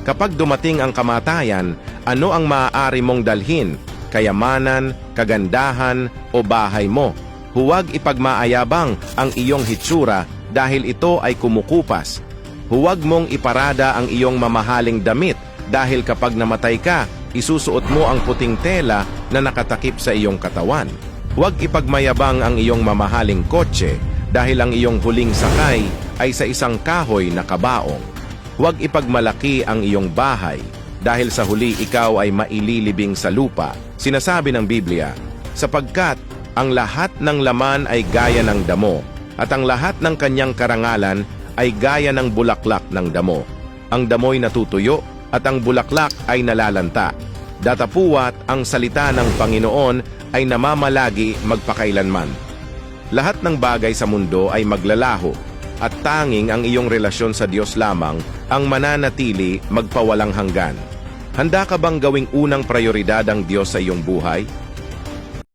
Kapag dumating ang kamatayan, ano ang maaari mong dalhin? Kayamanan, kagandahan, o bahay mo? Huwag ipagmaayabang ang iyong hitsura dahil ito ay kumukupas. Huwag mong iparada ang iyong mamahaling damit dahil kapag namatay ka, isusuot mo ang puting tela na nakatakip sa iyong katawan. Huwag ipagmayabang ang iyong mamahaling kotse dahil ang iyong huling sakay ay sa isang kahoy na kabaong. Huwag ipagmalaki ang iyong bahay dahil sa huli ikaw ay maililibing sa lupa. Sinasabi ng Biblia, sapagkat ang lahat ng laman ay gaya ng damo at ang lahat ng kanyang karangalan ay gaya ng bulaklak ng damo. Ang damo'y natutuyo at ang bulaklak ay nalalanta. Datapuwat ang salita ng Panginoon ay namamalagi magpakailanman. Lahat ng bagay sa mundo ay maglalaho at tanging ang iyong relasyon sa Diyos lamang ang mananatili magpawalang hanggan. Handa ka bang gawing unang prioridad ang Diyos sa iyong buhay?